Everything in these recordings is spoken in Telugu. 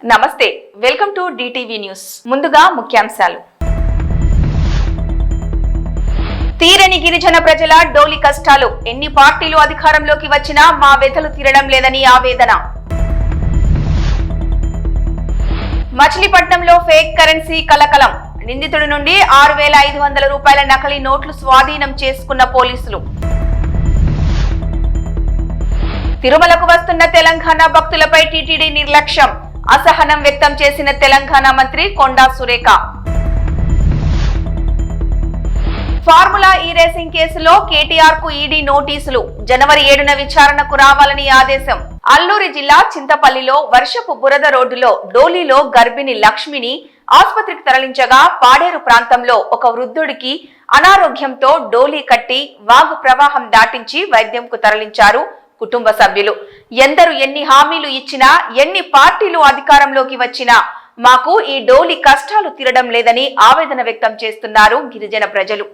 నమస్తే, వెల్కమ్ టు డిటివి న్యూస్. ముందుగా ముఖ్యాంశాలు. తీరని గిరిజన ప్రజల డోలి కష్టాలు. ఎన్ని పార్టీలు అధికారంలోకి వచ్చినా మా వెతలు తీరడం లేదని ఆవేదన. మచిలీపట్నంలో ఫేక్ కరెన్సీ కలకలం. నిందితుడి నుండి 6,500 రూపాయల నకిలీ నోట్లు స్వాధీనం చేసుకున్న పోలీసులు. తిరుమలకు వస్తున్న తెలంగాణ భక్తులపై టీటీడీ నిర్లక్ష్యం. అసహనం వ్యక్తం చేసిన తెలంగాణ మంత్రి కొండా సురేఖ. ఫార్ములా ఈ రేసింగ్ కేసులో కేటీఆర్ కు ఈడీ నోటీసులు. జనవరి 7న విచారణకు రావాలని ఆదేశం. అల్లూరి జిల్లా చింతపల్లిలో వర్షపు బురద రోడ్డులో డోలీలో గర్భిణి లక్ష్మిని ఆసుపత్రికి తరలించగా పాడేరు ప్రాంతంలో ఒక వృద్ధుడికి అనారోగ్యంతో డోలీ కట్టి వాగు ప్రవాహం దాటించి వైద్యంకు తరలించారు కుటుంబ సభ్యులు. ఎందరు ఎన్ని హామీలు ఇచ్చినా, ఎన్ని పార్టీలు అధికారంలోకి వచ్చినా మాకు ఈ డోలీ కష్టాలు తీరడం లేదని ఆవేదన వ్యక్తం చేస్తున్నారు గిరిజన ప్రజలు.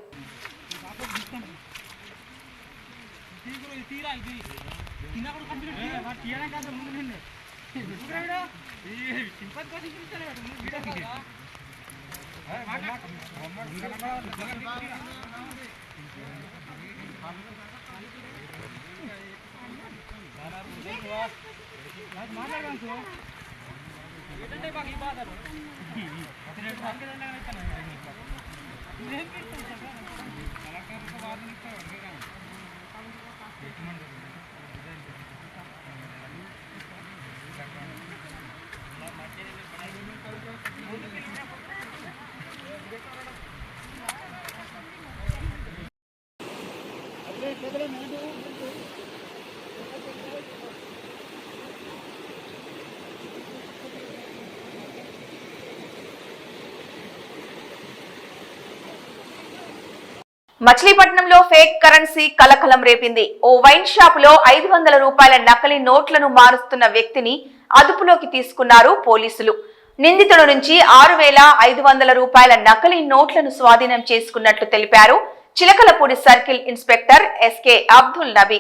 మచిలీపట్నంలో ఫేక్ కరెన్సీ కలకలం రేపింది. ఓ వైన్ షాప్ లో 500 రూపాయల నకిలీ నోట్లను మారుస్తున్న వ్యక్తిని అదుపులోకి తీసుకున్నారు పోలీసులు. నిందితుడి నుంచి 6,500 రూపాయల నకిలీ నోట్లను స్వాధీనం చేసుకున్నట్లు తెలిపారు Chilakalapudi circle inspector SK Abdul Nabi.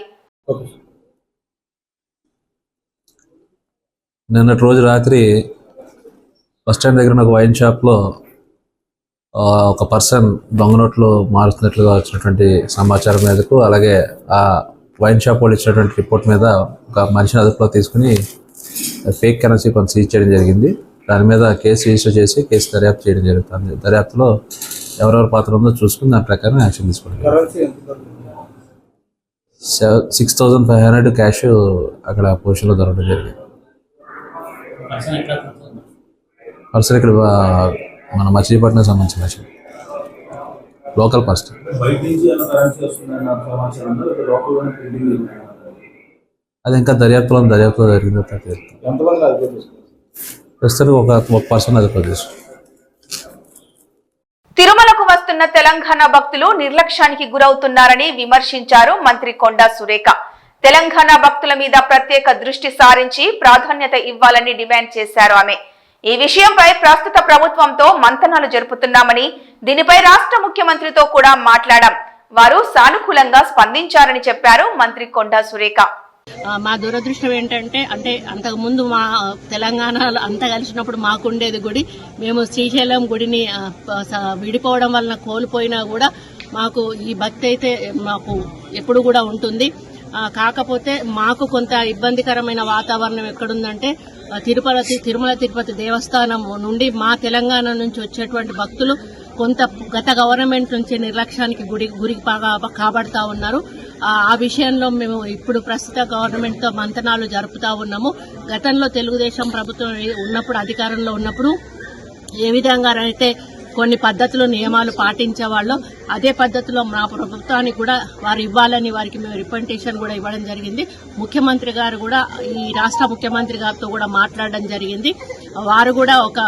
నిన్నటి రోజు రాత్రి బస్టాండ్ దగ్గర ఒక వైన్ షాప్లో ఒక పర్సన్ దొంగ నోట్లు మారుతున్నట్లుగా వచ్చినటువంటి సమాచారం మేరకు, అలాగే ఆ వైన్ షాప్ వాళ్ళు ఇచ్చినటువంటి రిపోర్ట్ మీద ఒక మనిషిని అదుపులో తీసుకుని ఫేక్ కరెన్సీ కొంత సీజ్ చేయడం జరిగింది. దాని మీద కేసు రిజిస్టర్ చేసి కేసు దర్యాప్తు చేయడం జరుగుతుంది. దర్యాప్తులో ఎవరెవరి పాత్ర ఉందో చూసుకుని దాని ప్రకారం యాక్షన్ తీసుకుంటాం. 6,500 క్యాష్ అక్కడ పొజిషన్లో దొరకడం జరిగింది. పర్సన్ ఇక్కడ మన మచిలీపట్నం సంబంధించిన లోకల్ పర్సన్. అది ఇంకా దర్యాప్తులో జరిగిందో ప్రస్తుతానికి ఒక పర్సన్ అది ప్రదేశం. తిరుమలకు వస్తున్న తెలంగాణ భక్తులు నిర్లక్ష్యానికి గురవుతున్నారని విమర్శించారు మంత్రి కొండా సురేఖ. తెలంగాణ భక్తుల మీద ప్రత్యేక దృష్టి సారించి ప్రాధాన్యత ఇవ్వాలని డిమాండ్ చేశారు ఆమె. ఈ విషయంపై ప్రస్తుత ప్రభుత్వంతో మంతనాలు జరుపుతున్నామని, దీనిపై రాష్ట్ర ముఖ్యమంత్రితో కూడా మాట్లాడాం, వారు సానుకూలంగా స్పందించారని చెప్పారు మంత్రి కొండా సురేఖ. మా దురదృష్టం ఏంటంటే అంతకు ముందు మా తెలంగాణలో అంతా కలిసినప్పుడు మాకుండేది గుడి. మేము శ్రీశైలం గుడిని విడిపోవడం వలన కోల్పోయినా కూడా మాకు ఈ భక్తి అయితే మాకు ఎప్పుడు కూడా ఉంటుంది. కాకపోతే మాకు కొంత ఇబ్బందికరమైన వాతావరణం ఎక్కడుందంటే తిరుమల తిరుపతి దేవస్థానం నుండి మా తెలంగాణ నుంచి వచ్చేటువంటి భక్తులు కొంత గత గవర్నమెంట్ నుంచి నిర్లక్ష్యానికి గురి కాబడతా ఉన్నారు. ఆ విషయంలో మేము ఇప్పుడు ప్రస్తుత గవర్నమెంట్ తో మంతనాలు జరుపుతా ఉన్నాము. గతంలో తెలుగుదేశం ప్రభుత్వం ఉన్నప్పుడు అధికారంలో ఉన్నప్పుడు ఏ విధంగా అయితే కొన్ని పద్ధతులు నియమాలు పాటించేవాళ్ళు, అదే పద్ధతిలో మా ప్రభుత్వానికి కూడా వారు ఇవ్వాలని వారికి మేము రిప్రజెంటేషన్ కూడా ఇవ్వడం జరిగింది. ముఖ్యమంత్రి గారు కూడా ఈ రాష్ట్ర ముఖ్యమంత్రి గారితో కూడా మాట్లాడడం జరిగింది. వారు కూడా ఒక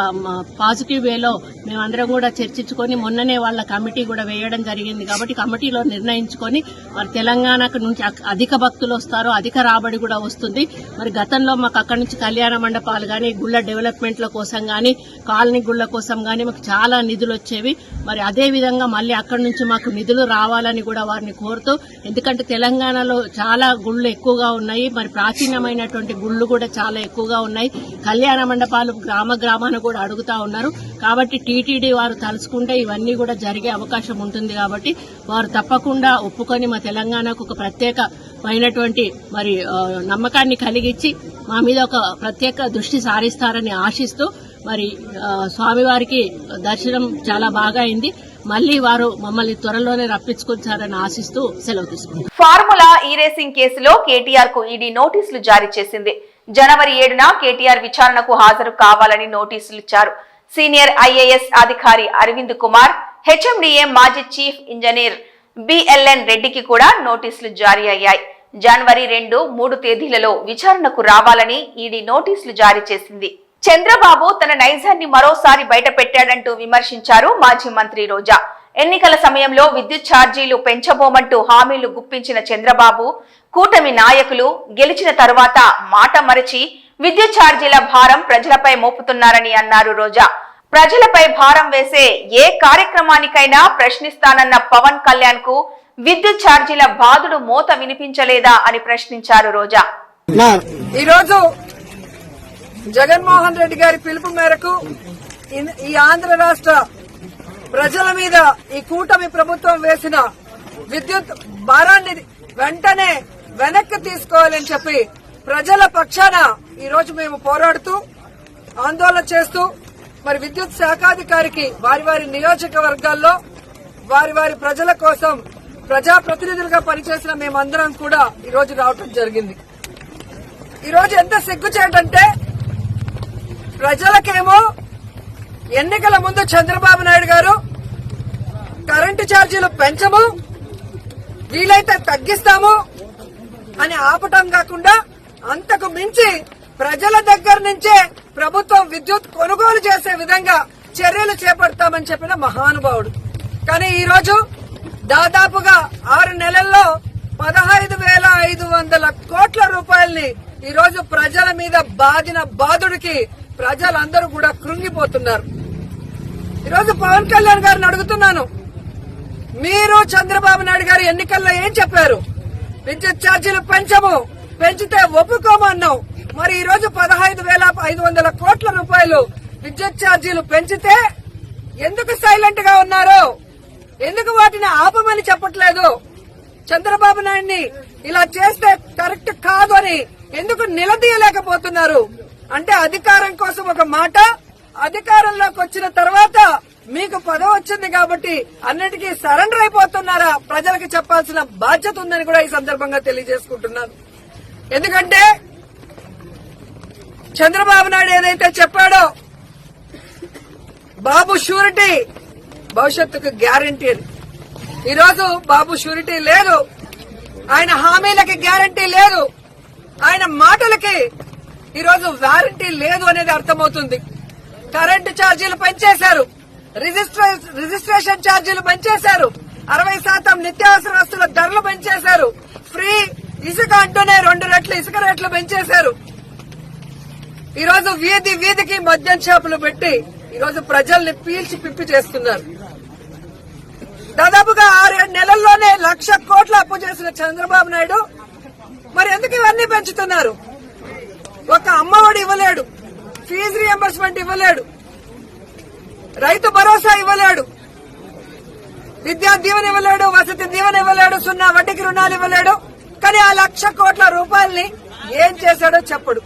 పాజిటివ్ వేలో మేమందరం కూడా చర్చించుకొని మొన్ననే వాళ్ళ కమిటీ కూడా వేయడం జరిగింది. కాబట్టి కమిటీలో నిర్ణయించుకొని మరి తెలంగాణకు నుంచి అధిక భక్తులు వస్తారు, అధిక రాబడి కూడా వస్తుంది. మరి గతంలో మాకు అక్కడి నుంచి కళ్యాణ మండపాలు కానీ, గుళ్ల డెవలప్మెంట్ల కోసం కానీ, కాలనీ గుళ్ల కోసం కానీ మాకు చాలా నిధులు వచ్చేవి. మరి అదే విధంగా మళ్ళీ అక్కడి నుంచి మాకు నిధులు రావాలని కూడా వారిని కోరుతూ, ఎందుకంటే తెలంగాణలో చాలా గుళ్ళు ఎక్కువగా ఉన్నాయి, మరి ప్రాచీనమైనటువంటి గుళ్ళు కూడా చాలా ఎక్కువగా ఉన్నాయి. కళ్యాణ మండపాలు గ్రామాన కూడా అడుగుతా ఉన్నారు. కాబట్టి టీటీడీ వారు తలుచుకుంటే ఇవన్నీ కూడా జరిగే అవకాశం ఉంటుంది. కాబట్టి వారు తప్పకుండా ఒప్పుకొని మా తెలంగాణకు ఒక ప్రత్యేకమైనటువంటి మరి నమ్మకాన్ని కలిగించి మా మీద ఒక ప్రత్యేక దృష్టి సారిస్తారని ఆశిస్తూ, మరి స్వామివారికి దర్శనం చాలా బాగా అయింది. మళ్లీ వారు మమ్మల్ని త్వరలోనే రప్పించుకొచ్చారని ఆశిస్తూ సెలవు తీసుకుంటారు. ఫార్ములా ఈ రేసింగ్ కేసులో కేటీఆర్ కు ఈడీ నోటీసులు జారీ చేసింది. జనవరి 7న కేటీఆర్ విచారణకు హాజరు కావాలని నోటీసులు ఇచ్చారు. సీనియర్ ఐఏఎస్ అధికారి అరవింద్ కుమార్, హెచ్ఎండిఏ మాజీ చీఫ్ ఇంజనీర్ బిఎల్ఎన్ రెడ్డికి కూడా నోటీసులు జారీ అయ్యాయి. జనవరి 2, 3 తేదీలలో విచారణకు రావాలని ఈడీ నోటీసులు జారీ చేసింది. చంద్రబాబు తన నైజాన్ని మరోసారి బయటపెట్టాడంటూ విమర్శించారు మాజీ మంత్రి రోజా. ఎన్నికల సమయంలో విద్యుత్ ఛార్జీలు పెంచబోమంటూ హామీలు గుప్పించిన చంద్రబాబు, కూటమి నాయకులు గెలిచిన తరువాత మాట మరచి విద్యుత్ ఛార్జీల భారం ప్రజలపై మోపుతున్నారని అన్నారు రోజా. ప్రజలపై భారం వేసే ఏ కార్యక్రమానికైనా ప్రశ్నిస్తానన్న పవన్ కళ్యాణ్ కు విద్యుత్ ఛార్జీల బాధుడు మోత వినిపించలేదా అని ప్రశ్నించారు రోజా. ఈరోజు జగన్మోహన్ రెడ్డి గారి పిలుపు మేరకు ఈ ఆంధ్ర రాష్ట్ర ప్రజల మీద ఈ కూటమి ప్రభుత్వం వేసిన విద్యుత్ భారాన్ని వెంటనే వెనక్కి తీసుకోవాలని చెప్పి ప్రజల పక్షాన ఈరోజు మేము పోరాడుతూ ఆందోళన చేస్తూ మరి విద్యుత్ శాఖాధికారికి వారి వారి నియోజకవర్గాల్లో వారి వారి ప్రజల కోసం ప్రజాప్రతినిధులుగా పనిచేసిన మేమందరం కూడా ఈరోజు రావటం జరిగింది. ఈరోజు ఎంత సిగ్గుచేటంటే ప్రజలకేమో ఎన్నికల ముందు చంద్రబాబు నాయుడు గారు కరెంటు ఛార్జీలు పెంచము, వీలైతే తగ్గిస్తాము అని ఆపటం కాకుండా అంతకు మించి ప్రజల దగ్గర నుంచే ప్రభుత్వం విద్యుత్ కొనుగోలు చేసే విధంగా చర్యలు చేపడతామని చెప్పిన మహానుభావుడు. కానీ ఈరోజు దాదాపుగా 6 నెలల్లో 15,500 కోట్ల రూపాయల్ని ఈరోజు ప్రజల మీద బాదిన బాధుడికి ప్రజలందరూ కూడా కృంగిపోతున్నారు. ఈరోజు పవన్ కళ్యాణ్ గారిని అడుగుతున్నాను, మీరు చంద్రబాబు నాయుడు గారు ఎన్నికల్లో ఏం చెప్పారు? విద్యుత్ ఛార్జీలు పెంచము, పెంచితే ఒప్పుకోమన్నాం. మరి ఈరోజు 15,500 కోట్ల రూపాయలు విద్యుత్ ఛార్జీలు పెంచితే ఎందుకు సైలెంట్ గా ఉన్నారు? ఎందుకు వాటిని ఆపమని చెప్పట్లేదు? చంద్రబాబు నాయుడిని ఇలా చేస్తే కరెక్ట్ కాదు అని ఎందుకు నిలదీయలేకపోతున్నారు? అంటే అధికారం కోసం ఒక మాట, అధికారంలోకి వచ్చిన తర్వాత మీకు పదవి వచ్చింది కాబట్టి అన్నిటికీ సరెండర్ అయిపోతున్నారా? ప్రజలకు చెప్పాల్సిన బాధ్యత ఉందని కూడా ఈ సందర్భంగా తెలియజేసుకుంటున్నాను. ఎందుకంటే చంద్రబాబు నాయుడు ఏదైతే చెప్పాడో బాబు షూరిటీ భవిష్యత్తుకు గ్యారంటీ, ఈరోజు బాబు షూరిటీ లేదు, ఆయన హామీలకి గ్యారంటీ లేదు, ఆయన మాటలకి ఈరోజు వారంటీ లేదు అనేది అర్థమవుతుంది. కరెంటు ఛార్జీలు పెంచేశారు, రిజిస్ట్రేషన్ ఛార్జీలు పెంచేశారు, 60% నిత్యావసర వస్తువుల ధరలు పెంచేశారు, ఫ్రీ ఇసుక అంటూనే 2 రెట్లు ఇసుక రేట్లు పెంచేశారు. ఈరోజు వీధి వీధికి మద్యం షాపులు పెట్టి ఈరోజు ప్రజల్ని పీల్చి పిప్పి చేస్తున్నారు. దాదాపుగా 6-7 నెలల్లోనే 1,00,000 కోట్ల అప్పు చేసిన చంద్రబాబు నాయుడు మరి ఎందుకు ఇవన్నీ పెంచుతున్నారు? ఒక అమ్మఒడి ఇవ్వలేడు, ఫీజు రియంబర్స్మెంట్ ఇవ్వలేడు, రైతు భరోసా ఇవ్వలేడు, విద్యా దీవెన ఇవ్వలేడు, వసతి దీవెన ఇవ్వలేడు, 0 వడ్డీకి రుణాలు ఇవ్వలేడు. కానీ ఆ 1,00,000 కోట్ల రూపాయల్ని ఏం చేశాడో చెప్పడు.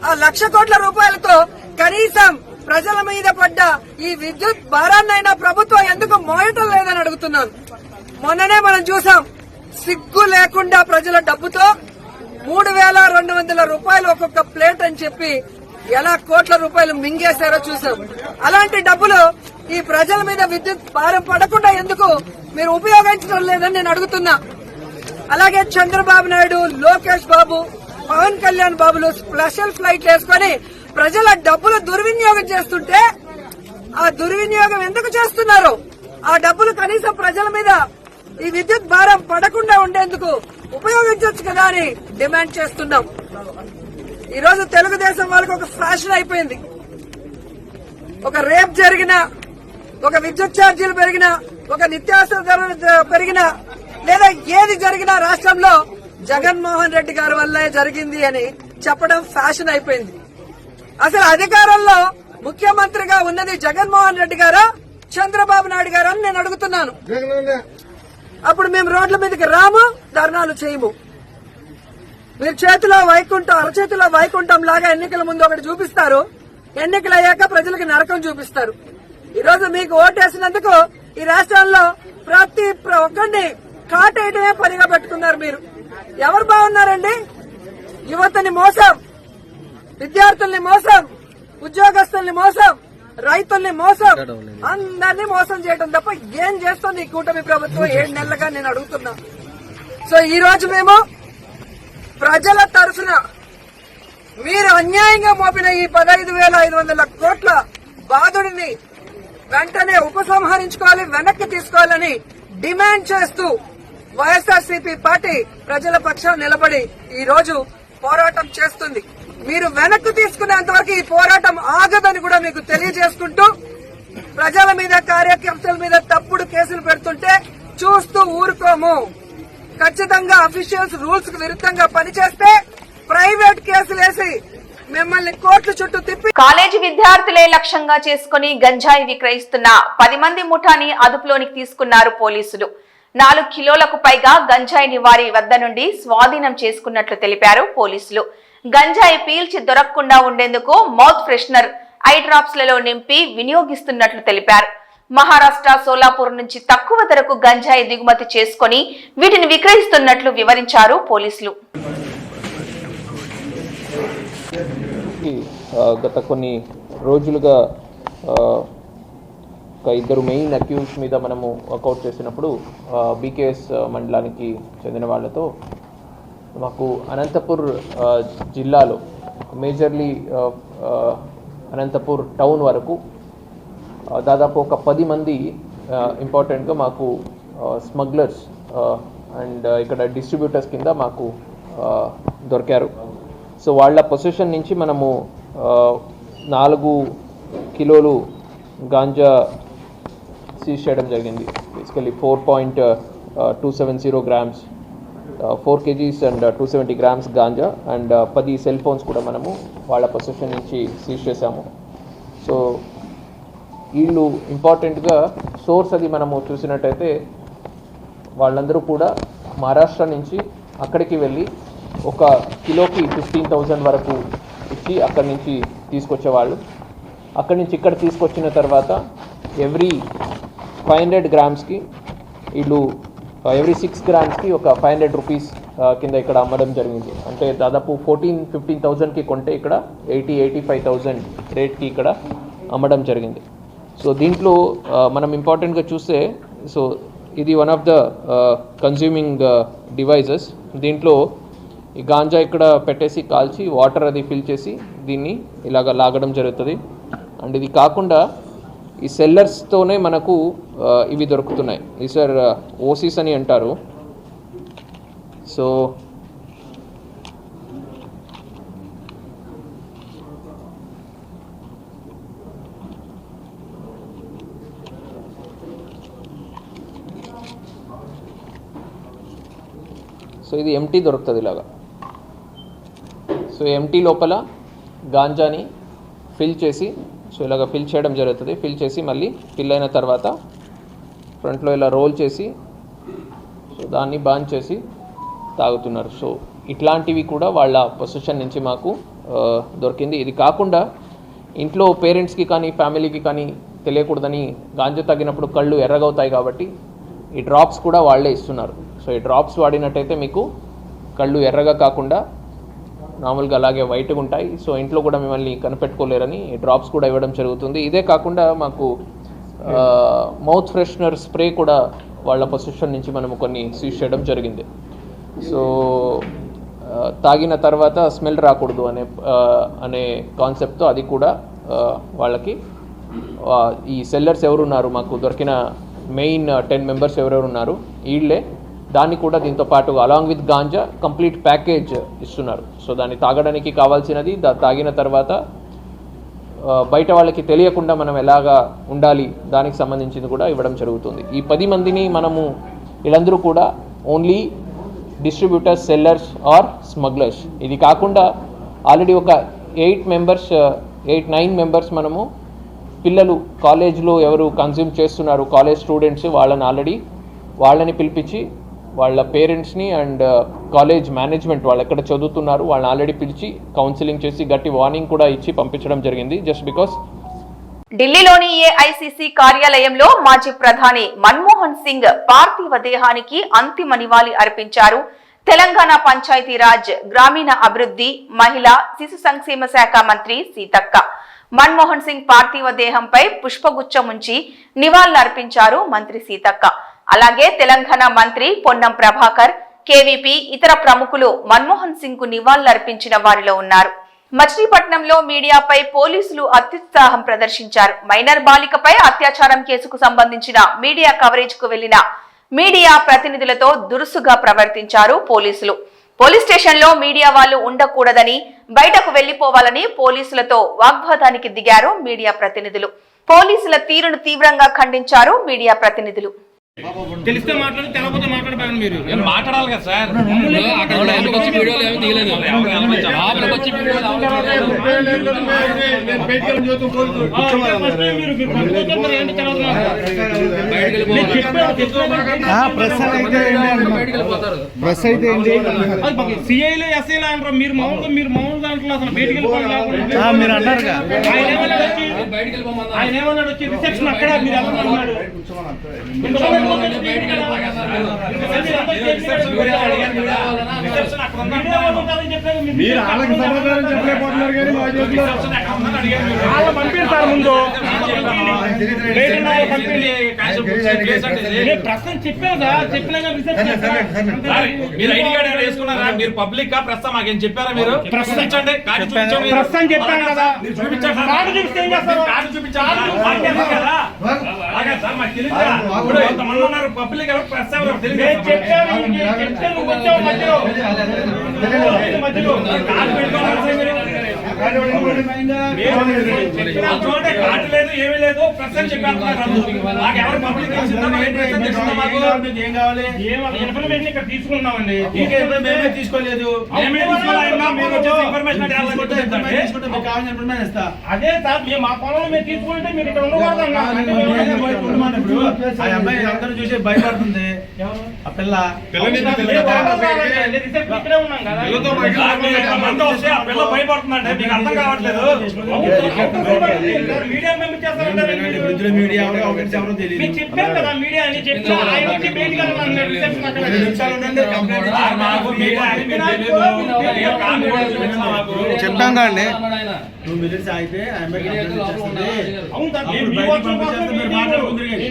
ఆ 1,00,000 కోట్ల రూపాయలతో కనీసం ప్రజల మీద పడ్డ ఈ విద్యుత్ భారాన్నైనా ప్రభుత్వం ఎందుకు మోయటం లేదని అడుగుతున్నాను. మొన్ననే మనం చూసాం, సిగ్గు లేకుండా ప్రజల డబ్బుతో 3,200 రూపాయలు ఒక్కొక్క ప్లేట్ అని చెప్పి ఎలా కోట్ల రూపాయలు మింగేశారో చూసాం. అలాంటి డబ్బులు ఈ ప్రజల మీద విద్యుత్ భారం పడకుండా ఎందుకు మీరు ఉపయోగించడం లేదని నేను అడుగుతున్నా. అలాగే చంద్రబాబు నాయుడు, లోకేష్ బాబు, పవన్ కళ్యాణ్ బాబులు స్పెషల్ ఫ్లైట్ వేసుకుని ప్రజల డబ్బులు దుర్వినియోగం చేస్తుంటే ఆ దుర్వినియోగం ఎందుకు చేస్తున్నారు? ఆ డబ్బులు కనీసం ప్రజల మీద ఈ విద్యుత్ భారం పడకుండా ఉండేందుకు ఉపయోగించవచ్చు కదా అని డిమాండ్ చేస్తున్నాం. ఈరోజు తెలుగుదేశం వాళ్ళకి ఒక ఫ్యాషన్ అయిపోయింది. ఒక రేప్ జరిగినా, ఒక విద్యుత్ ఛార్జీలు పెరిగినా, ఒక నిత్యావసర ధరలు పెరిగినా, లేదా ఏది జరిగినా రాష్ట్రంలో జగన్మోహన్ రెడ్డి గారి వల్లే జరిగింది అని చెప్పడం ఫ్యాషన్ అయిపోయింది. అసలు అధికారంలో ముఖ్యమంత్రిగా ఉన్నది జగన్మోహన్ రెడ్డి గారా, చంద్రబాబు నాయుడు గారా అని నేను అడుగుతున్నాను. అప్పుడు మేము రోడ్ల మీదకి రాము, ధర్నాలు చేయము. మీరు చేతిలో వైకుంఠం, అరచేతిలో వైకుంఠం లాగా ఎన్నికల ముందు ఒకటి చూపిస్తారు, ఎన్నికలు అయ్యాక ప్రజలకు నరకం చూపిస్తారు. ఈ రోజు మీకు ఓటేసినందుకు ఈ రాష్ట్రాల్లో ప్రతి ఒక్కరిని కాటేయడమే పనిగా పెట్టుకున్నారు. మీరు ఎవరు బాగున్నారండి? యువతని మోసం, విద్యార్థుల్ని మోసం, ఉద్యోగస్తుల్ని మోసం, రైతుల్ని మోసం, అందరినీ మోసం చేయడం తప్ప ఏం చేస్తుంది ఈ కూటమి ప్రభుత్వం 7 నెలలుగా నేను అడుగుతున్నా. సో ఈ రోజు మేము ప్రజల తరఫున మీరు అన్యాయంగా మోపిన ఈ 15,500 కోట్ల బాధుడిని వెంటనే ఉపసంహరించుకోవాలి, వెనక్కి తీసుకోవాలని డిమాండ్ చేస్తూ వైఎస్ఆర్సీపీ పార్టీ ప్రజల పక్షం నిలబడి ఈ రోజు పోరాటం చేస్తుంది. మీరు వెనక్కి తీసుకునేంత వరకు ఈ పోరాటం ఆగదని కూడా మీకు తెలియజేసుకుంటూ, ప్రజల మీద, కార్యకర్తల మీద తప్పుడు కేసులు పెడుతుంటే చూస్తూ ఊరుకోము. ఖచ్చితంగా అఫీషియల్స్ రూల్స్ కు విరుద్ధంగా పనిచేస్తే ప్రైవేట్ కేసులు వేసి మిమ్మల్ని కోర్టు చుట్టూ తిప్పి. కాలేజీ విద్యార్థులే లక్ష్యంగా చేసుకుని గంజాయి విక్రయిస్తున్న 10 మంది ముఠాని అదుపులోనికి తీసుకున్నారు పోలీసులు. 4 కిలోలకు పైగా గంజాయిని వారి వద్ద నుండి స్వాధీనం చేసుకున్నట్లు తెలిపారు పోలీసులు. గంజాయి పీల్చి దొరకకుండా ఉండేందుకు మౌత్ ఫ్రెషనర్ ఐ డ్రాప్స్ లలో నింపి వినియోగిస్తున్నట్లు తెలిపారు. మహారాష్ట్ర సోలాపూర్ నుంచి తక్కువ ధరకు గంజాయి దిగుమతి చేసుకుని వీటిని విక్రయిస్తున్నట్లు వివరించారు పోలీసులు. గత కొన్ని రోజులుగా ఒక 2 మెయిన్ అక్యూజ్ మీద మనము వర్కౌట్ చేసినప్పుడు బీకేఎస్ మండలానికి చెందిన వాళ్ళతో మాకు అనంతపూర్ జిల్లాలో మేజర్లీ అనంతపూర్ టౌన్ వరకు దాదాపు ఒక 10 మంది ఇంపార్టెంట్గా మాకు స్మగ్లర్స్ అండ్ ఇక్కడ డిస్ట్రిబ్యూటర్స్ కింద మాకు దొరికారు. సో వాళ్ళ పొజిషన్ నుంచి మనము 4 కిలోలు గాంజా సీజ్ చేయడం జరిగింది. Basically 4.270 grams, 4 kgs and 270 grams ganja and 10 cell phones కూడా మనము వాళ్ళ పొజిషన్ నుంచి సీజ్ చేశాము. సో వీళ్ళు ఇంపార్టెంట్గా సోర్స్ అది మనము చూసినట్టయితే వాళ్ళందరూ కూడా మహారాష్ట్ర నుంచి అక్కడికి వెళ్ళి 1 కిలోకి 15,000 వరకు ఇచ్చి అక్కడి నుంచి తీసుకొచ్చేవాళ్ళు. అక్కడి నుంచి ఇక్కడ తీసుకొచ్చిన తర్వాత ఎవ్రీ 500 గ్రామ్స్కి వీళ్ళు ఎవ్రీ 6 గ్రామ్స్కి ఒక 500 రూపీస్ కింద ఇక్కడ అమ్మడం జరిగింది. అంటే దాదాపు 14-15,000కి కొంటే ఇక్కడ 80-85,000 రేట్కి ఇక్కడ అమ్మడం జరిగింది. సో దీంట్లో మనం ఇంపార్టెంట్గా చూస్తే, సో ఇది one of the consuming devices. దీంట్లో ఈ గాంజా ఇక్కడ పెట్టేసి కాల్చి వాటర్ అది ఫిల్ చేసి దీన్ని ఇలాగ లాగడం జరుగుతుంది. అండ్ ఇది కాకుండా ఈ సెల్లర్స్తోనే మనకు ఇవి దొరుకుతున్నాయి. ఈ సార్ ఓసీస్ అని అంటారు. సో ఇది ఎంటీ దొరుకుతుంది ఇలాగా. సో ఎంటీ లోపల గాంజాని ఫిల్ చేసి, సో ఇలాగ ఫిల్ చేయడం జరుగుతుంది. ఫిల్ చేసి మళ్ళీ ఫిల్ అయిన తర్వాత ఫ్రంట్లో ఇలా రోల్ చేసి సో దాన్ని బాన్ చేసి తాగుతున్నారు. సో ఇట్లాంటివి కూడా వాళ్ళ పొజిషన్ నుంచి మాకు దొరికింది. ఇది కాకుండా ఇంట్లో పేరెంట్స్కి కానీ ఫ్యామిలీకి కానీ తెలియకూడదని గాంజా తాగినప్పుడు కళ్ళు ఎర్రగవుతాయి కాబట్టి ఈ డ్రాప్స్ కూడా వాళ్ళే ఇస్తున్నారు. సో ఈ డ్రాప్స్ వాడినట్టయితే మీకు కళ్ళు ఎర్రగా కాకుండా నార్మల్గా అలాగే వైట్గా ఉంటాయి. సో ఇంట్లో కూడా మిమ్మల్ని కనిపెట్టుకోలేరని ఈ డ్రాప్స్ కూడా ఇవ్వడం జరుగుతుంది. ఇదే కాకుండా మాకు మౌత్ ఫ్రెషనర్ స్ప్రే కూడా వాళ్ళ పొజిషన్ నుంచి మనము కొన్ని సీజ్ చేయడం జరిగింది. సో తాగిన తర్వాత స్మెల్ రాకూడదు అనే కాన్సెప్ట్తో అది కూడా వాళ్ళకి ఈ సెల్లర్స్ ఎవరున్నారు, మాకు దొరికిన మెయిన్ 10 మెంబర్స్ ఎవరెవరు ఉన్నారు వీళ్ళే దాన్ని కూడా దీంతో పాటు along with ganja complete package ఇస్తున్నారు. సో దాన్ని తాగడానికి కావాల్సినది తాగిన తర్వాత బయట వాళ్ళకి తెలియకుండా మనం ఎలాగా ఉండాలి దానికి సంబంధించింది కూడా ఇవ్వడం జరుగుతుంది. ఈ 10 మందిని మనము వీళ్ళందరూ కూడా only distributors, sellers or smugglers. ఇది కాకుండా ఆల్రెడీ ఒక 8-9 మెంబర్స్ మనము పిల్లలు కాలేజ్లో ఎవరు కన్జ్యూమ్ చేస్తున్నారు, కాలేజ్ స్టూడెంట్స్, వాళ్ళని పిలిపించి వాళ్ళ పేరెంట్స్ని అండ్ కాలేజ్ మేనేజ్మెంట్ వాళ్ళు ఎక్కడ చదువుతున్నారు వాళ్ళని ఆల్రెడీ పిలిచి కౌన్సిలింగ్ చేసి గట్టి వార్నింగ్ కూడా ఇచ్చి పంపించడం జరిగింది. జస్ట్ బికాస్ ఢిల్లీలోని ఏఐసిసి కార్యాలయంలో మాజీ ప్రధాని మన్మోహన్ సింగ్ పార్థివ దేహానికి అంతిమ నివాళి అర్పించారు తెలంగాణ పంచాయతీరాజ్, గ్రామీణ అభివృద్ధి, మహిళా శిశు సంక్షేమ శాఖ మంత్రి సీతక్క. మన్మోహన్ సింగ్ పార్థివ దేహంపై పుష్పగుచ్చం ఉంచి నివాళులర్పించారు మంత్రి సీతక్క. అలాగే తెలంగాణ మంత్రి పొన్నం ప్రభాకర్, కేవీపీ, ఇతర ప్రముఖులు మన్మోహన్ సింగ్ కు నివాళులర్పించిన వారిలో ఉన్నారు. మచిలీపట్నంలో మీడియాపై పోలీసులు అత్యుత్సాహం ప్రదర్శించారు. మైనర్ బాలికపై అత్యాచారం కేసుకు సంబంధించిన మీడియా కవరేజ్ కు వెళ్లిన మీడియా ప్రతినిధులతో దురుసుగా ప్రవర్తించారు పోలీసులు. పోలీస్ స్టేషన్ లో మీడియా వాళ్ళు ఉండకూడదని, బయటకు వెళ్లిపోవాలని పోలీసులతో వాగ్వాదానికి దిగారు మీడియా ప్రతినిధులు. పోలీసుల తీరును తీవ్రంగా ఖండించారు మీడియా ప్రతినిధులు. తెలిస్తే మాట్లాడి తెలకపోతే మాట్లాడబాగండి. మీరు మాట్లాడాలి కదా సార్. సిఐలు ఎస్ఐలు అంటారు. మీరు మామూలు దాంట్లో అసలు బయటికి వెళ్ళిపోవాలి. ఆయన ఏమన్నాడు వచ్చి రిసెప్షన్ అక్కడ మీరు వెళ్ళమన్నాడు. మీరు వాళ్ళకి సమాధానం చెప్పలేకపోతున్నారు కానీ పంపిస్తారు ముందు ప్రశ్న చెప్పాను సార్. చెప్పినా మీరు ఐడి కార్డు వేసుకున్నారా? మీరు పబ్లిక్ గా ప్రస్తుతం మాకేం చెప్పారా? మీరు ప్రశ్నించండి. ప్రశ్న చెప్పాను కదా, కార్డు చూపిస్తే ఏం చేస్తారు? కార్డు చూపించాలి కదా. సార్ మాకు తెలియదు. కొంతమంది ఉన్నారు పబ్లిక్ ప్రెస్ ఎవరు తెలియదు. కార్డు లేదు, ఏమీ లేదు. ప్రెస్ అని చెప్పారు. ఎవరు పబ్లిక్ ఏం కావాలి? ఇన్ఫర్మేషన్ ఇక్కడ తీసుకున్నామండి. మేమే తీసుకోలేదు. అదే సార్, మేము మా పొలంలో మేము తీసుకుంటే మీరు ఇక్కడ ఉండకూడదు. అందరూ చూసి భయపడుతుంది ఆ పిల్ల. ఇక్కడే ఉన్నాం కదా. పిల్ల భయపడుతుందంటే మీకు అర్థం కావట్లేదు. మీడియా మేము చేస్తారంటే మీడియా ఎవరో తెలియదు. మీకు చెప్పాను కదా మీడియా అని చెప్పి ఆయన వచ్చి బయటికి చెప్తాం కానీ నువ్వు మిలిటరీ ఆగితే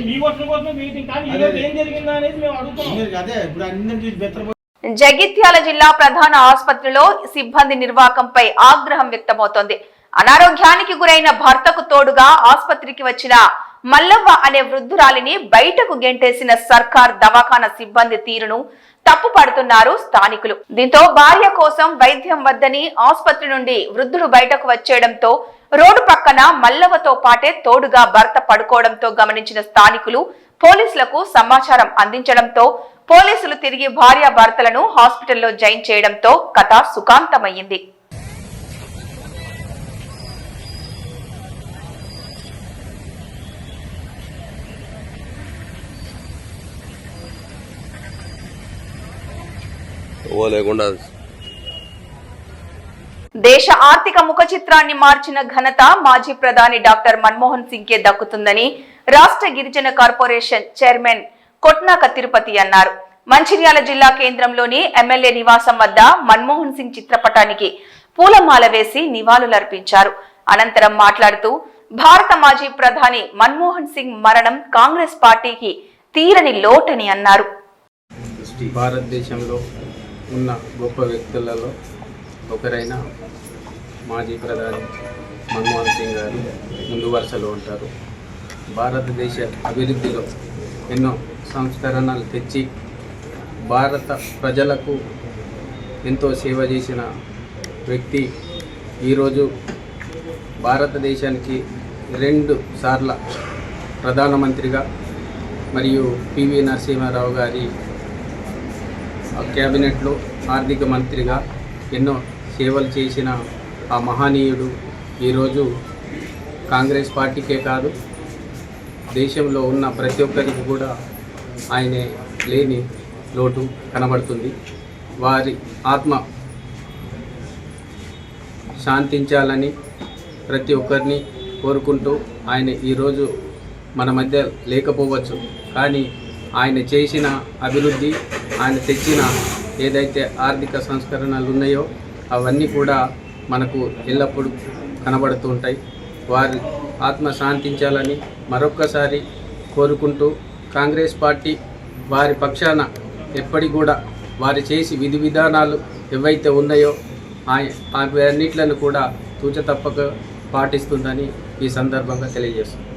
మీ వర్షం కోసం మీటింగ్ కానీ ఈరోజు ఏం జరిగిందా అనేది మేము అడుగుతున్నాం. అదే ఇప్పుడు అందరినీ చూసి బెత్తర. జగిత్యాల జిల్లా ప్రధాన ఆసుపత్రిలో సిబ్బంది నిర్వాకంపై ఆగ్రహం వ్యక్తమవుతోంది. అనారోగ్యానికి గురైన భర్తకు తోడుగా ఆసుపత్రికి వచ్చిన మల్లవ్వ అనే వృద్ధురాలిని బయటకు గెంటేసిన సర్కార్ దవాఖాన సిబ్బంది తీరును తప్పుపడుతున్నారు స్థానికులు. దీంతో భార్య కోసం వైద్యం వద్దని ఆసుపత్రి నుండి వృద్ధుడు బయటకు వచ్చేయడంతో రోడ్డు పక్కన మల్లవ్వతో పాటే తోడుగా భర్త పడుకోవడంతో గమనించిన స్థానికులు పోలీసులకు సమాచారం అందించడంతో పోలీసులు తిరిగి భార్య భర్తలను హాస్పిటల్లో జాయిన్ చేయడంతో కథ సుఖాంతమయ్యింది. దేశ ఆర్థిక ముఖ చిత్రాన్ని మార్చిన ఘనత మాజీ ప్రధాని డాక్టర్ మన్మోహన్ సింగ్ కే దక్కుతుందని రాష్ట్ర గిరిజన కార్పొరేషన్ చైర్మన్ కొట్నాక తిరుపతి అన్నారు. మంచిర్యాల జిల్లా కేంద్రంలోని ఎమ్మెల్యే నివాసం వద్ద మన్మోహన్ సింగ్ చిత్రపటానికి పూలమాల వేసి నివాళులర్పించారు. అనంతరం మాట్లాడుతూ భారత మాజీ ప్రధాని మన్మోహన్ సింగ్ మరణం కాంగ్రెస్ పార్టీకి తీరని లోటని అన్నారు. భారతదేశంలో ఉన్న గొప్ప వ్యక్తులలో ఒకరైన మాజీ ప్రధాని మన్మోహన్ సింగ్ గారు ముందు వరుసలో ఉంటారు. భారతదేశ అభివృద్ధిలో ఎన్నో సంస్కరణలు తెచ్చి భారత ప్రజలకు ఎంతో సేవ చేసిన వ్యక్తి ఈరోజు భారతదేశానికి 2 సార్ల ప్రధానమంత్రిగా మరియు పివి నరసింహారావు గారి క్యాబినెట్లో ఆర్థిక మంత్రిగా ఎన్నో సేవలు చేసిన ఆ మహనీయుడు ఈరోజు కాంగ్రెస్ పార్టీకే కాదు దేశంలో ఉన్న ప్రతి ఒక్కరికి కూడా ఆయనే లేని లోటు కనబడుతుంది. వారి ఆత్మ శాంతించాలని ప్రతి ఒక్కరిని కోరుకుంటూ ఆయన ఈరోజు మన మధ్య లేకపోవచ్చు, కానీ ఆయన చేసిన అభివృద్ధి, ఆయన తెచ్చిన ఏదైతే ఆర్థిక సంస్కరణలు ఉన్నాయో అవన్నీ కూడా మనకు ఎల్లప్పుడూ కనబడుతూ ఉంటాయి. వారి ఆత్మ శాంతించాలని మరొక్కసారి కోరుకుంటూ కాంగ్రెస్ పార్టీ వారి పక్షాన ఎప్పటికి కూడా వారు చేసి విధి విధానాలు ఏవైతే ఉన్నాయో అవన్నిట్లను కూడా తూచ తప్పక పాటిస్తుందని ఈ సందర్భంగా తెలియజేస్తుంది.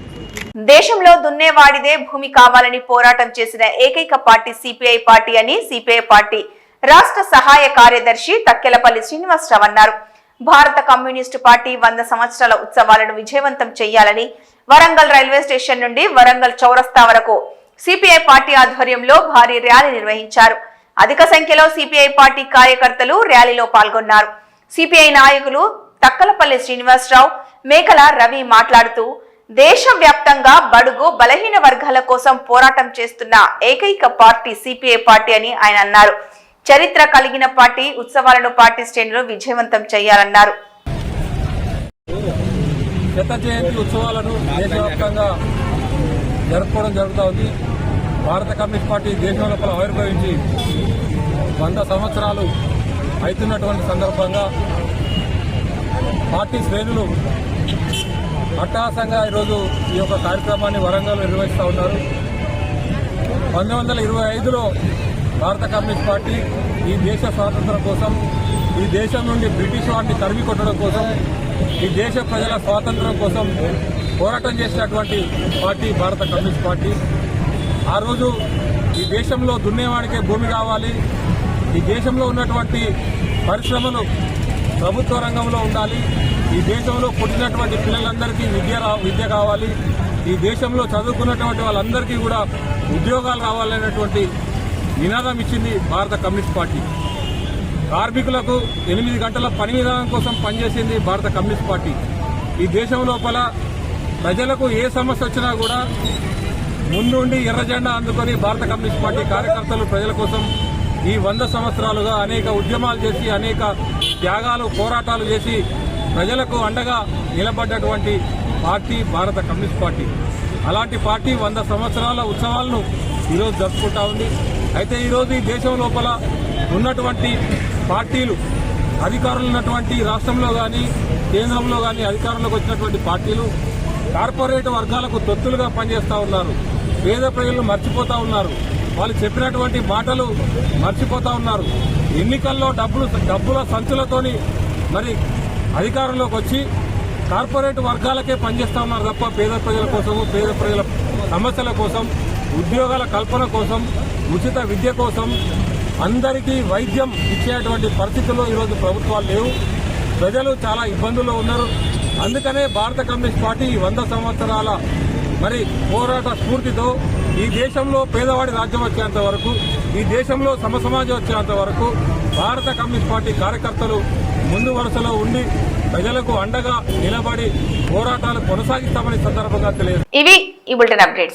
దేశంలో దున్నేవాడిదే భూమి కావాలని పోరాటం చేసిన ఏకైక పార్టీ సిపిఐ పార్టీ అని సిపిఐ పార్టీ రాష్ట్ర సహాయ కార్యదర్శి తక్కెలపల్లి శ్రీనివాసరావు అన్నారు. భారత కమ్యూనిస్టు పార్టీ 100 సంవత్సరాల ఉత్సవాలను విజయవంతం చేయాలని వరంగల్ రైల్వే స్టేషన్ నుండి వరంగల్ చౌరస్తా వరకు సిపిఐ పార్టీ ఆధ్వర్యంలో భారీ ర్యాలీ నిర్వహించారు. అధిక సంఖ్యలో సిపిఐ పార్టీ కార్యకర్తలు ర్యాలీలో పాల్గొన్నారు. సిపిఐ నాయకులు తక్కలపల్లి శ్రీనివాసరావు, మేకల రవి మాట్లాడుతూ దేశవ్యాప్తంగా బడుగు బలహీన వర్గాల కోసం పోరాటం చేస్తున్న ఏకైక పార్టీ సిపిఐ పార్టీ అని ఆయన అన్నారు. చరిత్ర కలిగిన పార్టీ ఉత్సవాలను పార్టీ శ్రేణులు విజయవంతం చేయాలన్నారు. శత జయంతి ఉత్సవాలను దేశవ్యాప్తంగా జరుపుకోవడం జరుగుతోంది. భారత కమ్యూనిస్ట్ పార్టీ దేశం లోపల ఆవిర్భవించి 100 సంవత్సరాలు అవుతున్నటువంటి సందర్భంగా పార్టీ శ్రేణులు అట్టహాసంగా ఈరోజు ఈ యొక్క కార్యక్రమాన్ని వరంగల్ నిర్వహిస్తూ ఉన్నారు. 1925లో భారత కమ్యూనిస్ట్ పార్టీ ఈ దేశ స్వాతంత్రం కోసం, ఈ దేశం నుండి బ్రిటిష్ వారిని తరిమి కొట్టడం కోసం, ఈ దేశ ప్రజల స్వాతంత్రం కోసం పోరాటం చేసినటువంటి పార్టీ భారత కమ్యూనిస్ట్ పార్టీ. ఆ రోజు ఈ దేశంలో దున్నేవాడికే భూమి కావాలి, ఈ దేశంలో ఉన్నటువంటి పరిశ్రమలు ప్రభుత్వ రంగంలో ఉండాలి, ఈ దేశంలో పుట్టినటువంటి పిల్లలందరికీ విద్య కావాలి, ఈ దేశంలో చదువుకున్నటువంటి వాళ్ళందరికీ కూడా ఉద్యోగాలు రావాలనేటువంటి నినాదం ఇచ్చింది భారత కమ్యూనిస్ట్ పార్టీ. కార్మికులకు 8 గంటల పని విధానం కోసం పనిచేసింది భారత కమ్యూనిస్ట్ పార్టీ. ఈ దేశం లోపల ప్రజలకు ఏ సమస్య వచ్చినా కూడా ముందుండి ఎర్ర జెండా అందుకొని భారత కమ్యూనిస్ట్ పార్టీ కార్యకర్తలు ప్రజల కోసం ఈ 100 సంవత్సరాలుగా అనేక ఉద్యమాలు చేసి, అనేక త్యాగాలు, పోరాటాలు చేసి ప్రజలకు అండగా నిలబడ్డటువంటి పార్టీ భారత కమ్యూనిస్ట్ పార్టీ. అలాంటి పార్టీ 100 సంవత్సరాల ఉత్సవాలను ఈరోజు జరుపుకుంటా ఉంది. అయితే ఈరోజు ఈ దేశం లోపల ఉన్నటువంటి పార్టీలు, అధికారులు ఉన్నటువంటి రాష్ట్రంలో కానీ కేంద్రంలో కానీ అధికారంలోకి వచ్చినటువంటి పార్టీలు కార్పొరేట్ వర్గాలకు తొత్తులుగా పనిచేస్తూ ఉన్నారు. పేద ప్రజలను మర్చిపోతా ఉన్నారు. వాళ్ళు చెప్పినటువంటి మాటలు మర్చిపోతా ఉన్నారు. ఎన్నికల్లో డబ్బుల సంచులతోని మరి అధికారంలోకి వచ్చి కార్పొరేట్ వర్గాలకే పనిచేస్తా ఉన్నారు తప్ప పేద ప్రజల కోసము, పేద ప్రజల సమస్యల కోసం, ఉద్యోగాల కల్పన కోసం, ఉచిత విద్య కోసం, అందరికీ వైద్యం ఇచ్చేటువంటి పరిస్థితుల్లో ఈరోజు ప్రభుత్వాలు లేవు. ప్రజలు చాలా ఇబ్బందుల్లో ఉన్నారు. అందుకనే భారత కమ్యూనిస్ట్ పార్టీ 100 సంవత్సరాల మరి పోరాట స్ఫూర్తితో ఈ దేశంలో పేదవాడి రాజ్యం వచ్చేంత వరకు, ఈ దేశంలో సమసమాజం వచ్చేంత వరకు భారత కమ్యూనిస్ట్ పార్టీ కార్యకర్తలు ముందు వరుసలో ఉండి ప్రజలకు అండగా నిలబడి పోరాటాలు కొనసాగిస్తామని సందర్భంగా తెలియదు. ఇవి ఈ బులెటిన్ అప్డేట్స్.